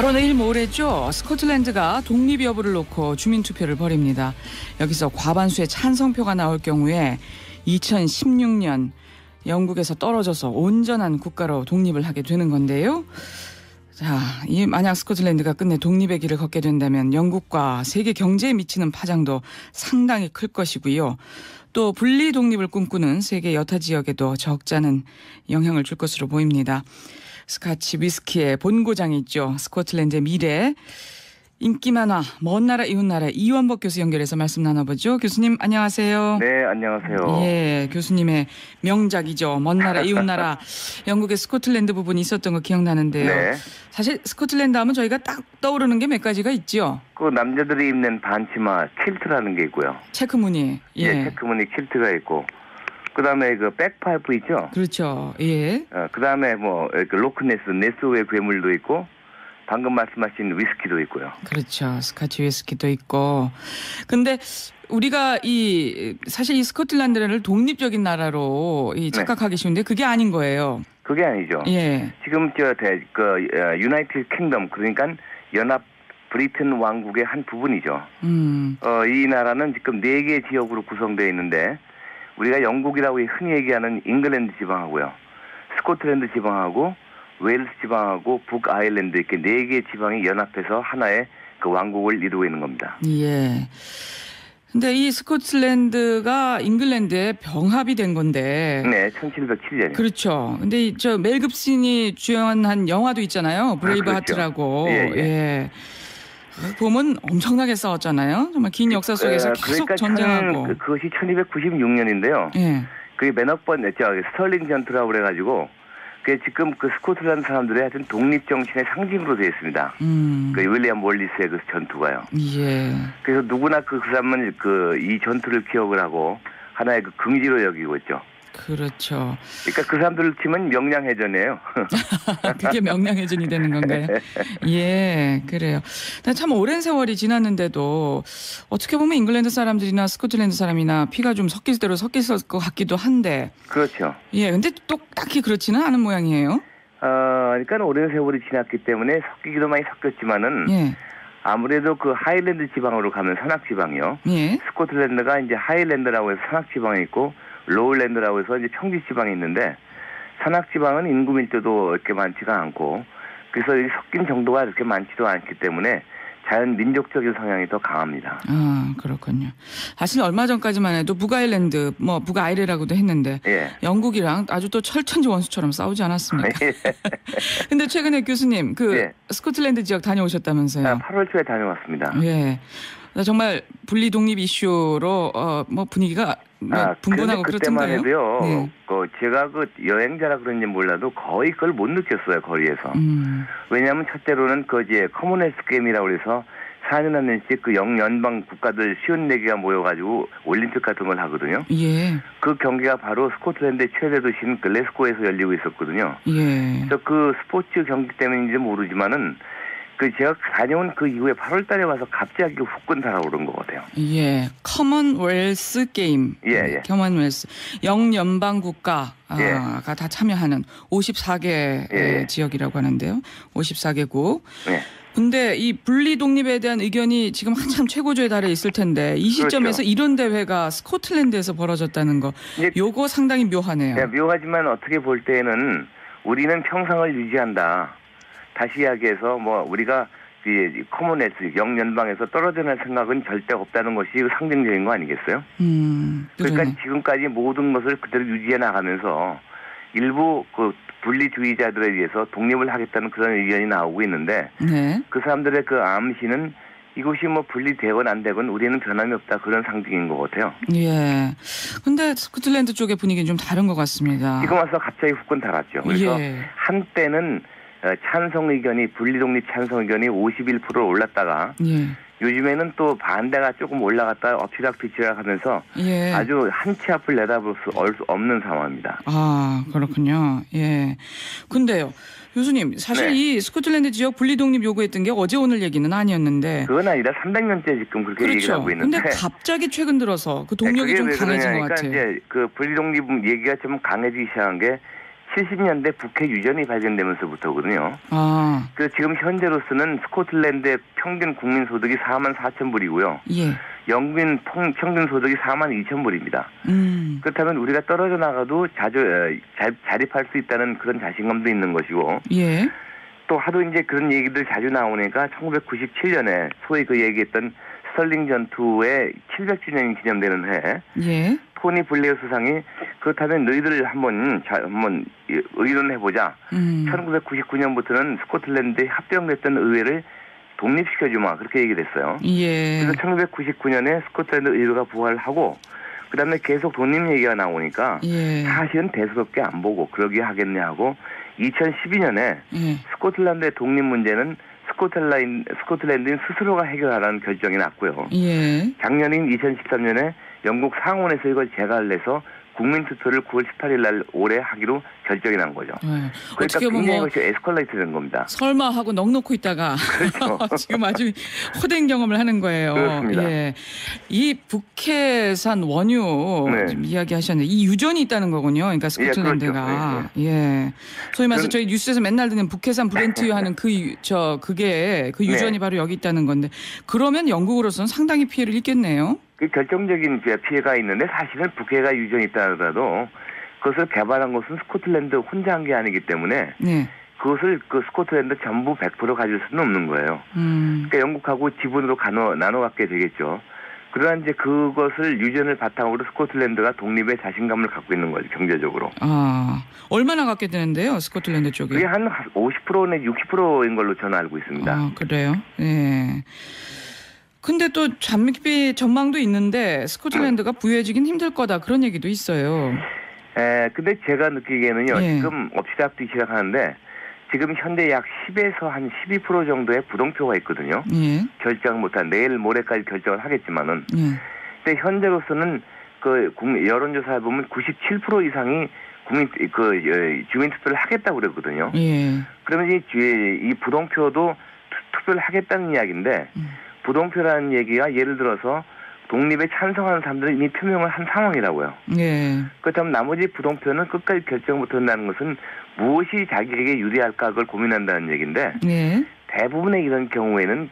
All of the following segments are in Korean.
바로 내일 모레죠. 스코틀랜드가 독립 여부를 놓고 주민투표를 벌입니다. 여기서 과반수의 찬성표가 나올 경우에 2016년 영국에서 떨어져서 온전한 국가로 독립을 하게 되는 건데요. 자, 만약 스코틀랜드가 끝내 독립의 길을 걷게 된다면 영국과 세계 경제에 미치는 파장도 상당히 클 것이고요. 또 분리 독립을 꿈꾸는 세계 여타 지역에도 적지 않은 영향을 줄 것으로 보입니다. 스카치 위스키의 본고장이 있죠. 스코틀랜드의 미래. 인기 만화 먼 나라 이웃 나라 이원복 교수 연결해서 말씀 나눠보죠. 교수님 안녕하세요. 네, 안녕하세요. 예, 교수님의 명작이죠. 먼 나라 이웃 나라. 영국의 스코틀랜드 부분이 있었던 거 기억나는데요. 네. 사실 스코틀랜드 하면 저희가 딱 떠오르는 게 몇 가지가 있죠. 그 남자들이 입는 반치마 킬트라는 게 있고요. 체크무늬. 예, 체크무늬 킬트가 있고. 그다음에 그 백파이프 있죠. 그렇죠. 예. 그다음에 뭐 로크네스 네스호의 괴물도 있고. 방금 말씀하신 위스키도 있고요. 그렇죠. 스카치 위스키도 있고. 근데 우리가 사실 이 스코틀랜드를 독립적인 나라로 착각하기 쉬운데 그게 아닌 거예요. 그게 아니죠. 예. 지금 유나이티드 킹덤 그러니까 연합 브리튼 왕국의 한 부분이죠. 이 나라는 지금 4개 지역으로 구성되어 있는데 우리가 영국이라고 흔히 얘기하는 잉글랜드 지방하고요. 스코틀랜드 지방하고 웨일스 지방하고 북아일랜드 이렇게 4개 지방이 연합해서 하나의 그 왕국을 이루고 있는 겁니다. 예. 근데 이 스코틀랜드가 잉글랜드에 병합이 된 건데. 네, 1707년이요. 그렇죠. 근데 멜 깁슨이 주연한 영화도 있잖아요. 브레이브 하트라고. 그렇죠. 예. 예. 보면 엄청나게 싸웠잖아요. 정말 긴 역사 속에서 계속 그러니까 전쟁하고. 그것이 1296년인데요. 예. 그게 스털링 전투라고 그래가지고 그게 지금 그 스코틀랜드 사람들의 하여튼 독립 정신의 상징으로 되어 있습니다. 그 윌리엄 월리스의 그 전투가요. 예. 그래서 누구나 그 사람은 이 전투를 기억을 하고 하나의 그 긍지로 여기고 있죠. 그렇죠. 그러니까 그 사람들을 치면 명량해전이에요. 그게 명량해전이 되는 건가요? 예, 그래요. 참 오랜 세월이 지났는데도 어떻게 보면 잉글랜드 사람들이나 스코틀랜드 사람이나 피가 좀 섞일 대로 섞였을 것 같기도 한데. 그렇죠. 예, 근데 또 딱히 그렇지는 않은 모양이에요. 그러니까 오랜 세월이 지났기 때문에 섞이기도 많이 섞였지만은. 예. 아무래도 그 하일랜드 지방으로 가면 산악 지방이요. 예. 스코틀랜드가 이제 하일랜드라고 해서 산악 지방이 있고 로울랜드라고 해서 이제 평지 지방이 있는데 산악 지방은 인구 밀도도 이렇게 많지가 않고 그래서 이 섞인 정도가 이렇게 많지도 않기 때문에 자연 민족적인 성향이 더 강합니다. 아, 그렇군요. 사실 얼마 전까지만 해도 북아일랜드, 북아일이라고도 했는데 예. 영국이랑 아주 또 철천지 원수처럼 싸우지 않았습니까? 근데 최근에 교수님 예. 스코틀랜드 지역 다녀오셨다면서요? 8월 초에 다녀왔습니다. 예. 정말 분리 독립 이슈로 분위기가 분분하고 그렇던가요? 그때만 해도요. 네. 제가 여행자라 그런지 몰라도 거의 그걸 못 느꼈어요, 거리에서. 왜냐하면 첫째로는 커먼웰스 게임이라고 해서 4년 한 년씩 그 영연방 국가들 54개가 모여가지고 올림픽 같은 걸 하거든요. 예. 그 경기가 바로 스코틀랜드의 최대 도시인 글래스고에서 열리고 있었거든요. 예. 그래서 그 스포츠 경기 때문인지 모르지만은 제가 다녀온 그 이후에 8월 달에 와서 갑자기 후끈 달아오른 것 같아요. 예. 커먼웰스 게임. 예. 커먼웰스. 영연방 국가가 다 참여하는 54개 지역이라고 하는데요. 54개국. 예. 근데 이 분리 독립에 대한 의견이 지금 한참 최고조에 달해 있을 텐데 이 시점에서 그렇죠. 이런 대회가 스코틀랜드에서 벌어졌다는 거. 요거 상당히 묘하네요. 네, 묘하지만 어떻게 볼 때는 우리는 평상을 유지한다. 다시 이야기해서 우리가 커먼웰스 영연방에서 떨어져 날 생각은 절대 없다는 것이 상징적인 거 아니겠어요? 그러니까 지금까지 모든 것을 그대로 유지해 나가면서 일부 분리주의자들에 의해서 독립을 하겠다는 그런 의견이 나오고 있는데 네. 그 사람들의 그 암시는 이것이 분리되건 안 되건 우리는 변함이 없다 그런 상징인 것 같아요. 예. 근데 스코틀랜드 쪽의 분위기는 좀 다른 것 같습니다. 지금 와서 갑자기 후끈 달았죠. 그래서 한때는 찬성 의견이 분리독립 찬성 의견이 51% 올랐다가 요즘에는 또 반대가 조금 올라갔다 엎치락뒤치락 하면서 아주 한 치 앞을 내다볼 수 없는 상황입니다. 아, 그렇군요. 예. 근데요. 교수님, 사실 이 스코틀랜드 지역 분리독립 요구했던 게 어제 오늘 얘기는 아니었는데. 그건 아니라 300년째 지금 그렇게 얘기를 하고 있는데. 근데 갑자기 최근 들어서 그 동력이 좀 강해진 것 같아요. 이제 그 분리독립 얘기가 좀 강해지기 시작한 게 70년대 북해 유전이 발견되면서부터거든요. 아. 그 지금 현재로서는 스코틀랜드의 평균 국민 소득이 44,000불이고요. 예. 영국인 평균 소득이 42,000불입니다. 그렇다면 우리가 떨어져 나가도 자립할 수 있다는 그런 자신감도 있는 것이고. 예. 또 하도 이제 그런 얘기들 자주 나오니까 1997년에 소위 그 얘기했던 스털링 전투의 700주년이 기념되는 해. 예. 토니 블레어 수상이 그렇다면 너희들 한번 의논해보자. 1999년부터는 스코틀랜드에 합병됐던 의회를 독립시켜주마. 그렇게 얘기를 했어요. 예. 그래서 1999년에 스코틀랜드 의회가 부활하고 그다음에 계속 독립 얘기가 나오니까 예. 사실은 대수롭게 안 보고 그러게 하겠냐 하고 2012년에 예. 스코틀랜드의 독립 문제는 스코틀랜드인 스스로가 해결하라는 결정이 났고요. 예. 작년인 2013년에 영국 상원에서 이걸 재가를 내서 국민투표를 9월 18일 날 올해 하기로 결정이 난 거죠. 네. 그러니까 어떻게 보면 굉장히 것이 에스컬레이트 된 겁니다. 설마 하고 넋 놓고 있다가 그렇죠. 지금 아주 호된 경험을 하는 거예요. 그렇습니다. 예. 이 북해산 원유 네. 지금 이야기하셨는데 이 유전이 있다는 거군요. 그러니까 스코틀랜드가 그렇죠. 예. 소위 말해서 저희 뉴스에서 맨날 듣는 북해산 브렌트유 하는 그게 그 유전이 네. 바로 여기 있다는 건데 그러면 영국으로서는 상당히 피해를 입겠네요. 그 결정적인 피해가 있는데 사실은 북해가 유전이 있다 하더라도 그것을 개발한 것은 스코틀랜드 혼자 한 게 아니기 때문에 네. 그것을 그 스코틀랜드 전부 100% 가질 수는 없는 거예요. 그러니까 영국하고 지분으로 나눠 갖게 되겠죠. 그러나 이제 그것을 유전을 바탕으로 스코틀랜드가 독립의 자신감을 갖고 있는 거죠, 경제적으로. 아, 얼마나 갖게 되는데요, 스코틀랜드 쪽이? 그게 한 50%내 60%인 걸로 저는 알고 있습니다. 아, 그래요? 예. 근데 또 장밋빛 전망도 있는데 스코틀랜드가 부유해지긴 힘들 거다 그런 얘기도 있어요. 근데 제가 느끼기에는요. 예. 지금 업시다 앞뒤 시작하는데 지금 현재 약 10에서 한 12% 정도의 부동표가 있거든요. 예. 결정 못한 내일 모레까지 결정을 하겠지만은. 예. 근데 현재로서는 그 여론조사에 보면 97% 이상이 주민 투표를 하겠다고 그랬거든요. 예. 그러면 이 부동표도 투표를 하겠다는 이야기인데 부동표라는 얘기가 예를 들어서 독립에 찬성하는 사람들은 이미 표명을 한 상황이라고요. 예. 그렇다면 나머지 부동표는 끝까지 결정 못한다는 것은 무엇이 자기에게 유리할까 그걸 고민한다는 얘기인데 예. 대부분의 이런 경우에는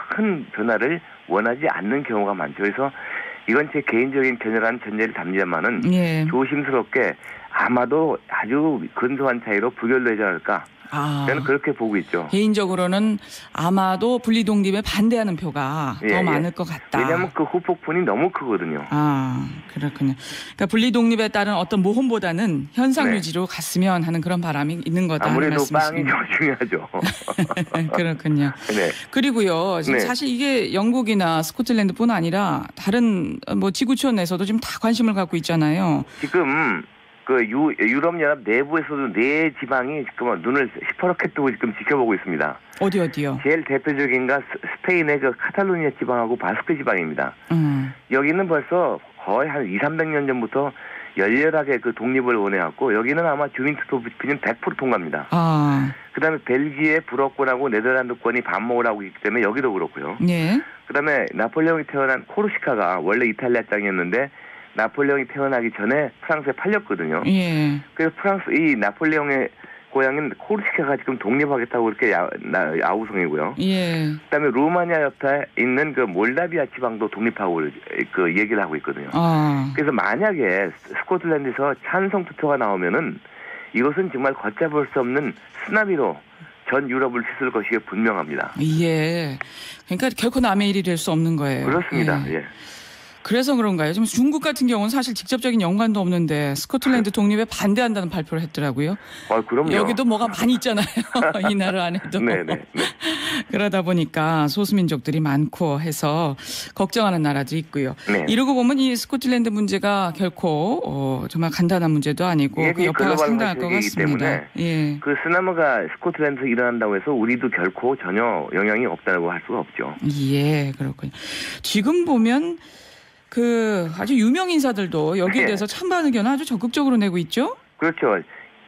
큰 변화를 원하지 않는 경우가 많죠. 그래서 이건 제 개인적인 견해라는 전제를 담지만은 예. 조심스럽게 아마도 아주 근소한 차이로 부결되지 않을까. 아. 저는 그렇게 보고 있죠. 개인적으로는 아마도 분리독립에 반대하는 표가 예, 더 많을 것 같다. 왜냐하면 그 후폭풍이 너무 크거든요. 아, 그렇군요. 그러니까 분리독립에 따른 어떤 모험보다는 현상 네. 유지로 갔으면 하는 그런 바람이 있는 거다. 아무래도 하는 빵이 더 중요하죠. 그렇군요. 네. 그리고요. 네. 사실 이게 영국이나 스코틀랜드뿐 아니라 다른 지구촌에서도 지금 다 관심을 갖고 있잖아요. 지금 유럽연합 내부에서도 네 지방이 지금 눈을 시퍼렇게 뜨고 지금 지켜보고 있습니다. 어디요? 제일 대표적인 가 스페인의 그 카탈루니아 지방하고 바스크 지방입니다. 여기는 벌써 거의 한 200~300년 전부터 열렬하게 그 독립을 원해왔고 여기는 아마 주민투표는 100% 통과합니다. 아. 그다음에 벨기에 불어권하고 네덜란드권이 반목을 하고 있기 때문에 여기도 그렇고요. 예. 그다음에 나폴레옹이 태어난 코르시카가 원래 이탈리아 땅이었는데 나폴레옹이 태어나기 전에 프랑스에 팔렸거든요. 예. 그래서 이 나폴레옹의 고향인 코르시카가 지금 독립하겠다고 그렇게 아우성이고요. 예. 그다음에 루마니아 옆에 있는 그 몰다비아 지방도 독립하고 그 얘기를 하고 있거든요. 아. 그래서 만약에 스코틀랜드에서 찬성 투표가 나오면은 이것은 정말 걷잡을 수 없는 쓰나미로 전 유럽을 휘둘 것이 분명합니다. 예. 그러니까 결코 남의 일이 될 수 없는 거예요. 그렇습니다. 예. 그래서 그런가요? 지금 중국 같은 경우는 사실 직접적인 연관도 없는데 스코틀랜드 독립에 반대한다는 발표를 했더라고요. 그럼요. 여기도 뭐가 많이 있잖아요. 이 나라 안에도. 네네. 그러다 보니까 소수민족들이 많고 해서 걱정하는 나라도 있고요. 네. 이러고 보면 이 스코틀랜드 문제가 결코 정말 간단한 문제도 아니고 그 여파가 상당할 것 같습니다. 예. 그 쓰나미가 스코틀랜드에서 일어난다고 해서 우리도 결코 전혀 영향이 없다고 할 수가 없죠. 예, 그렇군요. 지금 보면 아주 유명 인사들도 여기에 대해서 찬반 의견을 아주 적극적으로 내고 있죠? 그렇죠.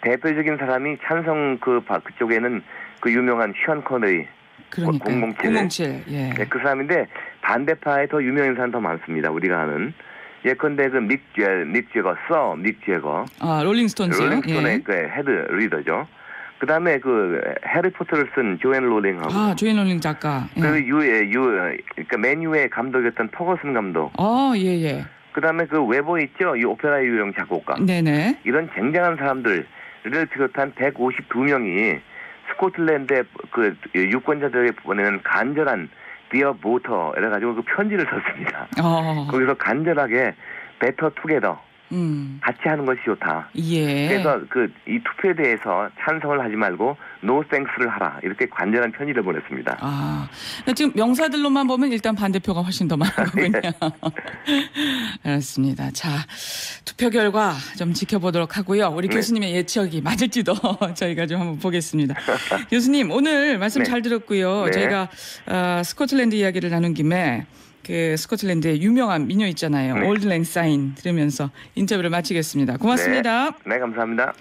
대표적인 사람이 찬성 그쪽에는 그 유명한 션 코너리. 그러니까 007. 예. 네, 그 사람인데 반대파에 더 유명 인사는 더 많습니다. 우리가 아는. 예컨대 그 믹 제거. 아, 롤링스톤즈요? 롤링스톤의 예. 그 헤드 리더죠. 그 다음에 그 해리포터를 쓴 조앤 롤링하고. 아, 조앤 롤링 작가. 예. 그러니까 맨유의 감독이었던 퍼거슨 감독. 예. 그 다음에 그 웨버 있죠? 이 오페라 유령 작곡가. 네네. 이런 쟁쟁한 사람들을 비롯한 152명이 스코틀랜드의 그 유권자들에게 보내는 간절한 디어 보터 이래가지고 그 편지를 썼습니다. 거기서 간절하게 베터 투게더 같이 하는 것이 좋다. 예. 그래서 이 투표에 대해서 찬성을 하지 말고 노 땡스를 하라 이렇게 간절한 편지를 보냈습니다. 아, 지금 명사들로만 보면 일단 반대표가 훨씬 더 많거든요. 알았습니다. 자, 투표 결과 좀 지켜보도록 하고요. 우리 네. 교수님의 예측이 맞을지도 저희가 좀 한번 보겠습니다. 교수님, 오늘 말씀 네. 잘 들었고요. 네. 저희가 스코틀랜드 이야기를 나눈 김에 그 스코틀랜드의 유명한 민요 있잖아요. 네. 올드 랭사인 들으면서 인터뷰를 마치겠습니다. 고맙습니다. 네, 감사합니다.